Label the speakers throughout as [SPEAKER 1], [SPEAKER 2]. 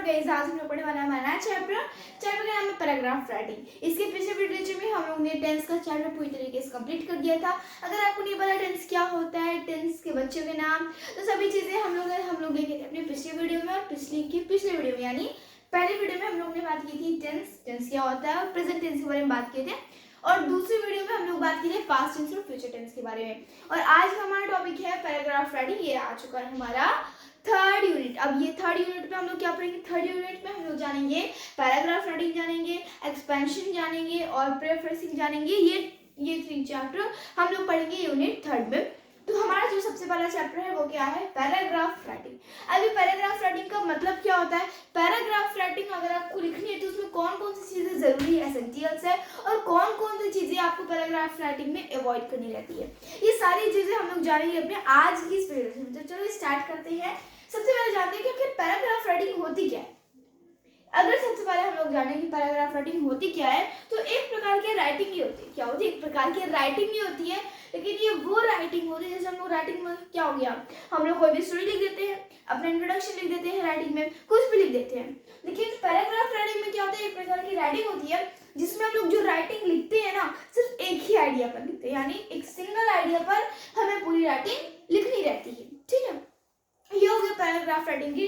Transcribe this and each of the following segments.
[SPEAKER 1] WhatsApp guys, आज हम लोग पढ़ने वाला हमारा नया चैप्टर का नाम है पैराग्राफ राइटिंग। इसके पिछले वीडियो में हम लोग ने टेंस का चैप्टर पूरी तरीके से कंप्लीट कर दिया था। अगर आपको नहीं पता टेंस क्या होता है, टेंस के बच्चों के नाम, तो सभी चीजें हम लोग लेके थे अपने पिछले वीडियो में और पिछले वीडियो में, यानी पहले वीडियो में हम लोग ने बात की थी टेंस क्या होता है और प्रेजेंट टेंस के बारे में बात किए थे, और दूसरी वीडियो में हम लोग बात की थी पास्ट टेंस और फ्यूचर टेंस के बारे में। और आज का हमारा टॉपिक है पैराग्राफ राइटिंग। ये आ चुका है हमारा थर्ड यूनिट। अब ये थर्ड यूनिट में हम लोग क्या पढ़ेंगे? थर्ड यूनिट में हम लोग जानेंगे पैराग्राफ राइटिंग, जानेंगे एक्सपेंशन, जानेंगे और प्रेफरेंसिंग जानेंगे। ये 3 चैप्टर हम लोग पढ़ेंगे यूनिट थर्ड में। तो हमारा जो सबसे पहला चैप्टर है वो क्या है? Paragraph writing. अभी पैराग्राफ राइटिंग का मतलब क्या होता है? पैराग्राफ राइटिंग अगर आपको लिखनी है तो उसमें कौन कौन सी चीजें जरूरी है, एसेंशियल्स है, और कौन कौन सी चीजें आपको पैराग्राफ राइटिंग में अवॉइड करनी रहती है, ये सारी चीजें हम लोग जानेंगे अपने आज की इस वीडियो में। तो चलो स्टार्ट करते हैं। सबसे पहले जानते हैं कि आखिर पैराग्राफ राइटिंग होती क्या है। अगर सबसे पहले हम लोग जानें कि पैराग्राफ राइटिंग होती क्या है, तो एक प्रकार की राइटिंग ही होती है। क्या होती है? एक प्रकार की राइटिंग ही होती है, लेकिन ये वो राइटिंग होती है जैसे हम लोग राइटिंग में क्या हो गया, हम लोग कोई भी स्टोरी लिख देते हैं, अपना इंट्रोडक्शन लिख देते हैं, राइटिंग में कुछ भी लिख देते हैं। लेकिन पैराग्राफ राइटिंग में क्या होता है? एक प्रकार की राइटिंग होती है जिसमें हम लोग जो राइटिंग लिखते हैं ना, सिर्फ एक ही आइडिया पर लिखते हैं, यानी एक सिंगल आइडिया पर हमें पूरी राइटिंग लिखनी रहती है। ठीक है, ये हो गया पैराग्राफ राइटिंग की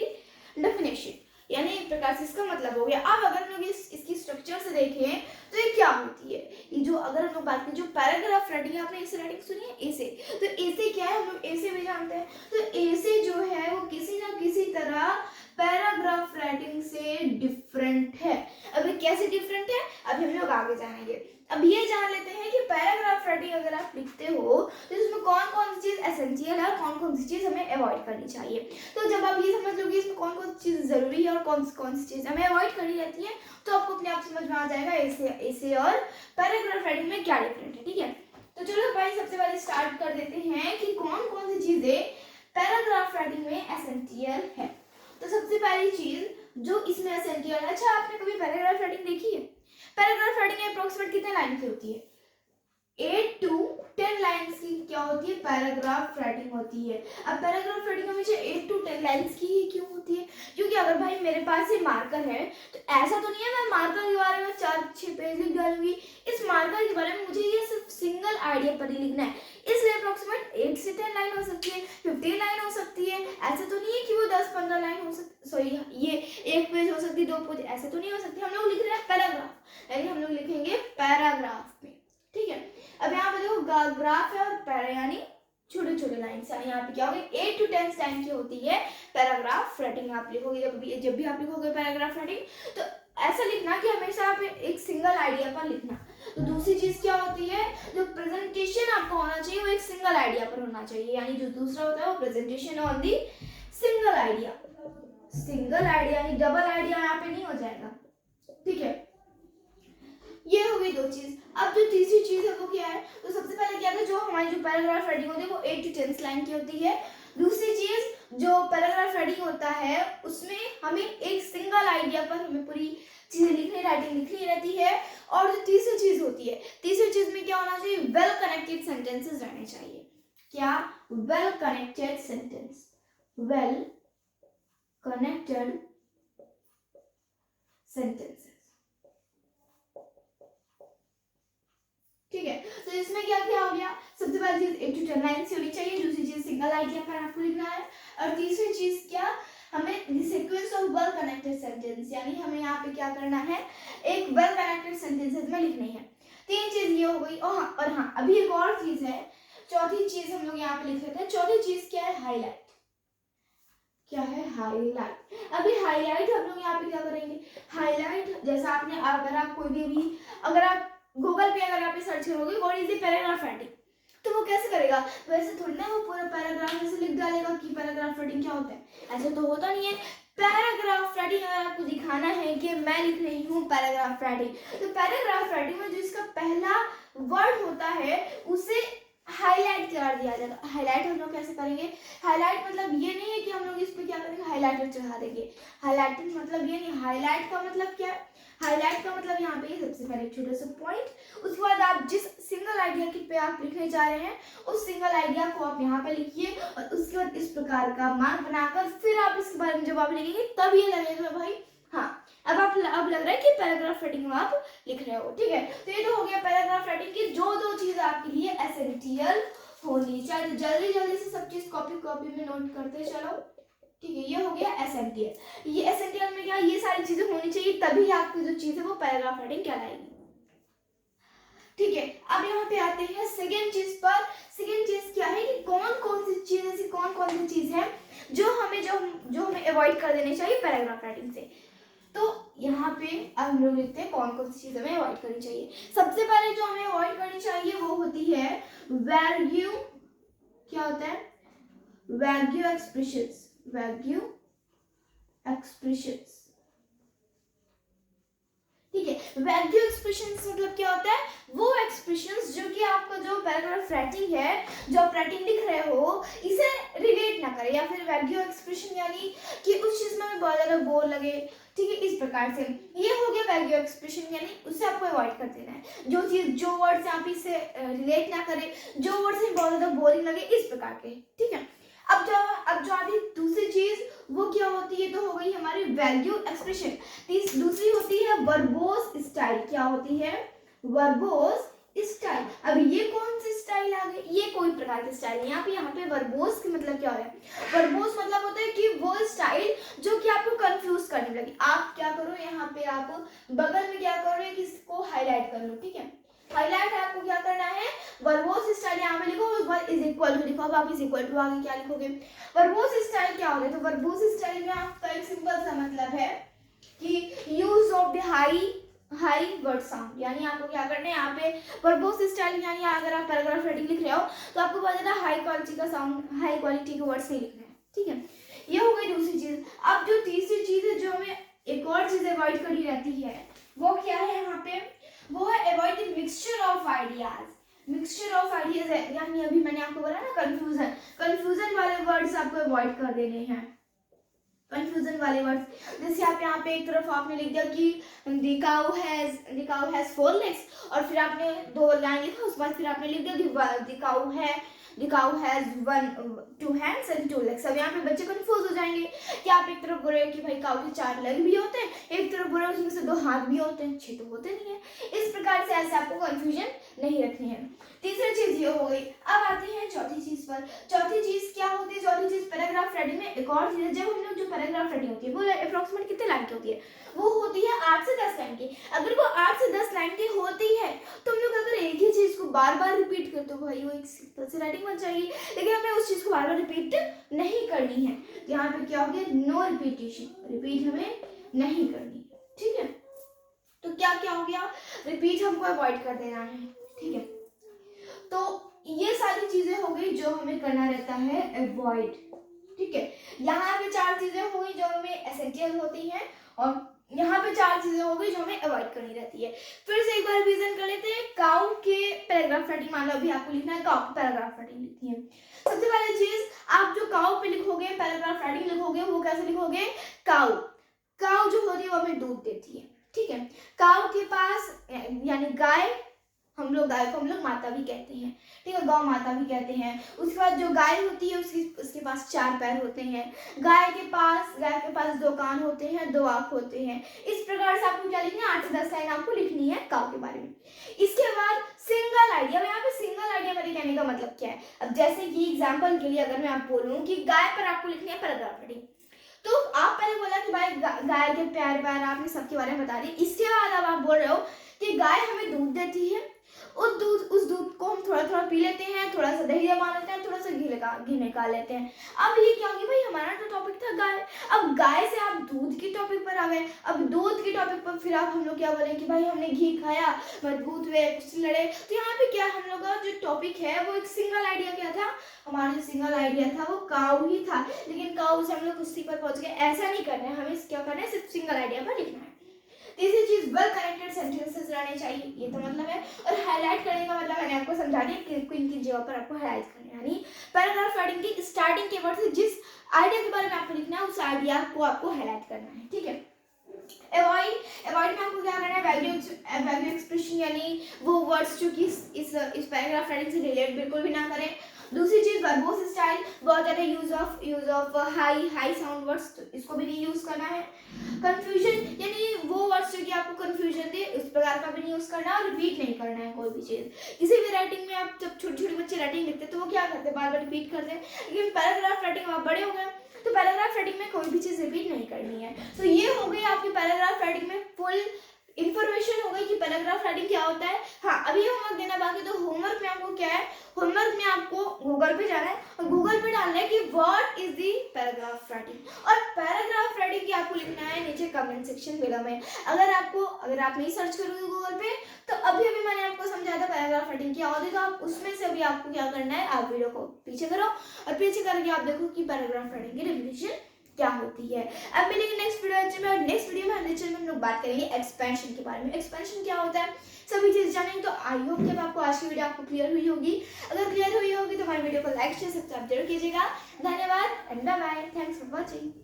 [SPEAKER 1] डेफिनेशन, यानी एक प्रकार से इसका मतलब हो गया। अब अगर हम लोग इसकी स्ट्रक्चर से देखें तो ये क्या होती है, ये जो अगर हम लोग बात करें जो पैराग्राफ राइटिंग है, आपने ऐसे राइटिंग सुनी है ऐसे, तो ऐसे क्या है हम लोग ऐसे भी जानते हैं। तो ऐसे जो है वो किसी ना किसी तरह पैराग्राफ राइटिंग से डिफरेंट है। अभी कैसे डिफरेंट है अभी हम लोग आगे जानेंगे। अब ये जान लेते हैं कि पैराग्राफ राइटिंग अगर आप लिखते हो तो इसमें कौन कौन सी चीज एसेंशियल है और कौन कौन सी चीज हमें अवॉइड करनी चाहिए। तो जब आप ये समझ लोगे इसमें कौन कौन सी चीज जरूरी है और कौन सी चीज हमें अवॉइड करनी रहती है, तो आपको अपने आप समझ में आ जाएगा ऐसे और पैराग्राफ राइटिंग में क्या डिफरेंट है। ठीक है, तो चलो भाई सबसे पहले स्टार्ट कर देते हैं कि कौन कौन सी चीजें पैराग्राफ राइटिंग में एसेंशियल है। तो सबसे पहली चीज जो इसमें एसेंशियल है, अच्छा आपने कभी पैराग्राफ राइटिंग देखी है? पैराग्राफ राइटिंग अप्रोक्सीमेट कितने लाइन की होती है? 8 to 10 लाइन्स की क्या होती है? पैराग्राफ राइटिंग होती है। अब पैराग्राफ राइटिंग हमेशा 8 to 10 लाइन्स की ही क्यों होती है? क्योंकि अगर भाई मेरे पास ये मार्कर है तो ऐसा तो नहीं है मैं मार्कर के बारे में 4-6 पेज लिख डालूंगी। इस मार्कर के बारे में मुझे ये सिर्फ सिंगल आइडिया पर ही लिखना है, इसलिए अप्रोक्सीमेट 8 से 10 लाइन हो सकती है, 15 लाइन हो सकती है। ऐसा तो नहीं है कि वो 10-15 लाइन हो सकती, सॉरी ये 1 पेज हो सकती है, 2 पेज, ऐसे तो नहीं हो सकती। हम लोग लिख रहे हैं पैराग्राफ, लेकिन हम लोग लिखेंगे पैराग्राफ में। ठीक है, अब यहाँ पे देखो ग्राफ है और पैरा यानी छोटे छोटे लाइन्स, यानी यहाँ पे क्या होगा 8 to 10 लाइन की होती है पैराग्राफ राइटिंग। आप लिखोगे जब भी आप लिखोगे पैराग्राफ राइटिंग तो ऐसा लिखना कि हमेशा आप एक सिंगल आइडिया पर लिखना। तो दूसरी चीज क्या होती है, जो प्रेजेंटेशन आपका होना चाहिए वो एक सिंगल आइडिया पर होना चाहिए, यानी जो दूसरा होता है वो presentation on the single idea. Single idea यानी डबल आइडिया यहाँ पे नहीं हो जाएगा। ठीक है, ये हो गई 2 चीज। अब जो तीसरी चीज है वो क्या है? तो सबसे पहले क्या था, जो हमारी जो पैराग्राफ राइटिंग होती है वो 8 to 10 लाइन की होती है। दूसरी चीज जो पैराग्राफ राइटिंग होता है उसमें हमें एक सिंगल आइडिया पर हमें पूरी चीजें लिखनी, राइटिंग लिखनी रहती है। और जो तीसरी चीज होती है, तीसरी चीज में क्या होना चाहिए? वेल कनेक्टेड सेंटेंसेस रहने चाहिए। क्या? Well connected sentence, well connected sentences. ठीक है, तो इसमें क्या क्या हो गया? सबसे पहली चीज 8 to 10 लाइन से होनी चाहिए, दूसरी चीज सिंगल आइडिया पर आपको लिखना है, और तीसरी चीज क्या, हमें sequence of well connected sentence, यानी हमें यहाँ पे क्या करना है, एक वेल कनेक्टेड सेंटेंसेस में लिखनी है। 3 चीज ये हो गई। और हाँ अभी एक और चीज है, चौथी चीज हम लोग यहाँ पे लिख लेते हैं। चौथी चीज क्या है? हाईलाइट। क्या है? हाईलाइट। अभी हाईलाइट हम लोग यहाँ पे क्या करेंगे? हाईलाइट जैसा आपने, अगर आप कोई भी अगर आप गूगल पे अगर आप सर्च करोगे what is the paragraph writing, तो वो कैसे करेगा? वैसे थोड़ी ना वो पूरा पैराग्राफ ऐसे लिख डालेगा कि पैराग्राफ राइटिंग क्या होता है, ऐसा तो होता नहीं है। पैराग्राफ राइटिंग अगर आपको दिखाना है कि मैं लिख रही हूँ पैराग्राफ राइटिंग, तो पैराग्राफ राइटिंग में जो इसका पहला वर्ड होता है उसे हाईलाइट कर दिया जाएगा। हाईलाइट हम लोग कैसे करेंगे? हाईलाइट मतलब ये नहीं है कि हम लोग इस पे क्या करेंगे, हाईलाइटर चढ़ा देंगे। हाईलाइटिंग मतलब ये नहीं, हाईलाइट का मतलब क्या है? हाईलाइट का मतलब यहाँ पे सबसे पहले एक छोटा सा पॉइंट, उसके बाद आप जिस सिंगल आइडिया की पे आप लिखने जा रहे हैं उस सिंगल आइडिया को आप यहाँ पे लिखिए और उसके बाद इस प्रकार का मार्क बनाकर फिर आप इसके बारे में जब आप लिखेंगे तब ये लगेगा भाई हाँ अब लग रहा है कि पैराग्राफ राइटिंग में आप लिख रहे हो। ठीक है, तो ये तो हो गया पैराग्राफ राइटिंग की जो दो चीज आपके लिए एसेंशियल होनी चाहिए। तो जल्दी जल्दी से सब चीज कॉपी में नोट करते चलो। ठीक है, ये हो गया एसेंशियल। ये एसेंशियल में क्या, ये सारी चीजें होनी चाहिए तभी आपकी जो चीज है वो पैराग्राफ राइटिंग कहलाएगी। ठीक है, अब यहाँ पे आते हैं सेकेंड चीज पर। सेकेंड चीज क्या है कि कौन कौन सी चीज, ऐसी कौन कौन सी चीज है जो हमें अवॉइड कर देनी चाहिए पैराग्राफ राइटिंग से। तो यहाँ पे अब हम लोग लिखते हैं कौन कौन सी चीजें हमें अवॉइड करनी चाहिए। सबसे पहले जो हमें अवॉइड करनी चाहिए वो होती है वैग्यू। क्या होता है? Wagyu expressions. Wagyu expressions. ठीक है, वैग्यू एक्सप्रेशंस मतलब क्या होता है? वो एक्सप्रेशंस जो कि आपका जो पैराग्राफ राइटिंग है, जो आप राइटिंग लिख रहे हो, इसे रिलेट ना करे, या फिर वैग्यू एक्सप्रेशन यानी कि उस चीज में बहुत ज्यादा बोर लगे। ठीक है, इस प्रकार से ये हो गया वैग्यू एक्सप्रेशन, यानी उससे आपको अवॉइड कर देना है। जो चीज, जो वर्ड्स आप इससे रिलेट ना करे, जो वर्ड्स में बहुत ज्यादा बोरिंग लगे, इस प्रकार के। ठीक है, अब जो आती दूसरी चीज वो क्या होती है? तो हो गई हमारी वैल्यू एक्सप्रेशन। दूसरी होती है वर्बोस स्टाइल। क्या होती है? Verbose style. अब ये कौन सी स्टाइल आ गई? ये कोई प्रकार की स्टाइल है। यहाँ पे वर्बोस का मतलब क्या है? वर्बोस मतलब होता है कि वो स्टाइल जो कि आपको कंफ्यूज करने लगे। आप क्या करो, यहाँ पे आप बगल में क्या करो कि इसको हाईलाइट कर लो। ठीक है, हाईलाइट आपको क्या करना है? वर्बोस स्टाइल यहाँ पे लिखो, उसके बाद इज इक्वल टू लिखो। अब आप इज इक्वल टू आगे क्या लिखोगे? वर्बोस स्टाइल क्या होगा? तो वर्बोस स्टाइल में आपका एक सिंपल सा मतलब है कि use of the high word sound. यानी आपको क्या करना है यहाँ पे वर्बोस स्टाइल, यानी अगर आप पैराग्राफ राइटिंग लिख रहे हो तो आपको बहुत ज्यादा हाई क्वालिटी का साउंड, हाई क्वालिटी के वर्ड्स नहीं लिखने हैं। ठीक है, ये हो गई दूसरी चीज। अब जो तीसरी चीज है जो हमें एक और चीज अवॉइड करनी रहती है वो क्या है यहाँ पे? वो है avoid the mixture of ideas. Mixture of ideas है, यानी अभी मैंने आपको बोला ना कंफ्यूजन वाले वर्ड्स आपको अवॉइड कर देने हैं। कंफ्यूजन वाले वर्ड्स, जैसे आप यहाँ पे एक तरफ आपने लिख दिया कि the cow has 4 legs, और फिर आपने 2 लाइन लिखा, उसके बाद फिर आपने लिख दिया the cow has 2 hands and 2 legs। अब यहाँ पे बच्चे कंफ्यूज हो जाएंगे कि आप एक तरफ बोल रहे हैं कि भाई काऊ के 4 लेग भी होते हैं, एक तरफ बोल रहे हैं उसमें से 2 हाथ भी होते हैं, 6 तो होते नहीं है। इस प्रकार से ऐसे आपको कंफ्यूजन नहीं रखनी है। तीसरी चीज ये हो गई। अब आते हैं चौथी चीज पर। चौथी चीज क्या होती है? चौथी चीज पैराग्राफ राइटिंग में एक और चीज है। जब हम लोग जो पैराग्राफ राइटिंग होती है वो अप्रोक्सीमेट कितने लाइन की होती है? वो होती है 8 से 10 लाइन की। अगर वो 8 से 10 लाइन की होती है तो हम लोग अगर एक ही चीज को बार बार रिपीट करते हो भाई वो एक सिंपल सी राइटिंग बन जाएगी। लेकिन हमें उस चीज को बार बार रिपीट नहीं करनी है। यहाँ पे क्या हो गया? नो रिपीटेशन, रिपीट हमें नहीं करनी। ठीक है, तो क्या क्या हो गया? रिपीट हमको अवॉइड कर देना है। ठीक है, तो ये सारी चीजें हो गई जो हमें करना रहता है अवॉइड। ठीक है, यहाँ पे 4 चीजें हो गई जो हमें एसेंशियल होती हैं, और यहाँ पे 4 चीजें हो गई जो हमें अवॉइड करनी रहती है। फिर से एक बार रिवीजन कर लेते हैं। काऊ के पैराग्राफ राइटिंग, मान लो अभी आपको लिखना है काऊ की पैराग्राफ राइटिंग लिखनी है। सबसे पहली चीज, आप जो काऊ पे लिखोगे पैराग्राफ राइटिंग लिखोगे वो कैसे लिखोगे? काऊ, काऊ जो होती है वो हमें दूध देती है। ठीक है, काऊ के पास, यानी गाय, हम लोग गाय को हम लोग माता भी कहते हैं। ठीक है, गौ माता भी कहते हैं। उसके बाद जो गाय होती है उसके पास 4 पैर होते हैं। गाय के पास 2 कान होते हैं, 2 आंख होते हैं। इस प्रकार से आपको क्या लिखना है? 8 से 10 लाइन आपको लिखनी है काऊ के बारे में। इसके बाद सिंगल आइडिया। यहाँ पे सिंगल आइडिया मेरे कहने का मतलब क्या है? अब जैसे कि एग्जाम्पल के लिए अगर मैं आप बोलूँ कि गाय पर आपको लिखनी है पैराग्राफ राइटिंग, तो आप पहले बोला कि भाई गाय के पैर आपने सबके बारे में बता दिया। इसके बाद अब आप बोल रहे हो कि गाय हमें दूध देती है, उस दूध को हम थोड़ा थोड़ा पी लेते हैं, थोड़ा सा दही जमा लेते हैं, थोड़ा सा घी निकाल लेते हैं। अब ये क्या होगी भाई? हमारा जो टॉपिक था गाय, अब गाय से आप दूध की टॉपिक पर आ गए। अब दूध की टॉपिक पर फिर आप हम लोग क्या बोले कि भाई हमने घी खाया, मजबूत हुए, कुछ लड़े। तो यहाँ पे क्या हम लोग का जो टॉपिक है वो एक सिंगल आइडिया क्या था? हमारा जो सिंगल आइडिया था वो काऊ ही था, लेकिन काऊ से हम लोग कुश्ती पर पहुंच गए। ऐसा नहीं करना है, हमें क्या करना है? सिर्फ सिंगल आइडिया पर लिखना है। तीसरी चीज वेल कनेक्टेड सेंटेंसेस रहने चाहिए, ये तो मतलब है। और हाईलाइट करने का मतलब मैंने आपको समझा दिया कि किन किन जगह पर आपको हाईलाइट करना है, यानी पैराग्राफ राइटिंग की स्टार्टिंग के वर्ड से जिस आइडिया के बारे में आपको लिखना है उस आइडिया को आपको हाईलाइट करना है, ठीक है। अवॉइड में आपको क्या करना है, वैल्यू एक्सप्रेशन यानी वो वर्ड्स जो कि इस पैराग्राफ राइटिंग से रिलेट बिल्कुल भी ना करें। दूसरी चीज वर्बोस स्टाइल, बहुत ज़्यादा use of high sound words, तो इसको भी नहीं यूज करना है। कंफ्यूजन यानी वो वर्ड्स जो कि आपको कंफ्यूजन दे उस प्रकार का भी नहीं यूज करना है, और रिपीट नहीं करना है कोई भी चीज। किसी भी राइटिंग में आप जब छोटे छोटे बच्चे राइटिंग लिखते हैं तो वो क्या करते हैं, बार बार रिपीट करते हैं, लेकिन पैराग्राफ राइटिंग आप बड़े हो गए तो पैराग्राफ राइटिंग में कोई भी चीज रिपीट नहीं करनी है। तो ये हो गई आपकी पैराग्राफ राइटिंग में फुल इन्फॉर्मेशन हो गई कि पैराग्राफ राइटिंग क्या होता है। हाँ, अभी होमवर्क देना बाकी, तो होमवर्क में आपको क्या है, होमवर्क में आपको गूगल पे जाना है और गूगल पे डालना है कि what is the paragraph writing, और पैराग्राफ राइटिंग की आपको लिखना है नीचे कमेंट सेक्शन बिलो में। अगर आप नहीं सर्च करोगे गूगल पे तो अभी मैंने आपको समझाया था पैराग्राफ राइटिंग क्या होती है, तो आप उसमें से अभी आपको क्या करना है, आप वीडियो को पीछे करो और पीछे करके आप देखो कि पैराग्राफ राइटिंग की डेफिनेशन क्या होती है। अब मिलेंगे नेक्स्ट वीडियो में, और नेक्स्ट वीडियो में हम लोग बात करेंगे एक्सपेंशन के बारे में। एक्सपेंशन क्या होता है सभी चीज जानेंगे। तो आई होप कि आपको आज की वीडियो आपको क्लियर हुई होगी। अगर क्लियर हुई होगी तो हमारे वीडियो को लाइक शेयर सब्सक्राइब जरूर कीजिएगा। धन्यवाद and bye bye, thanks for watching.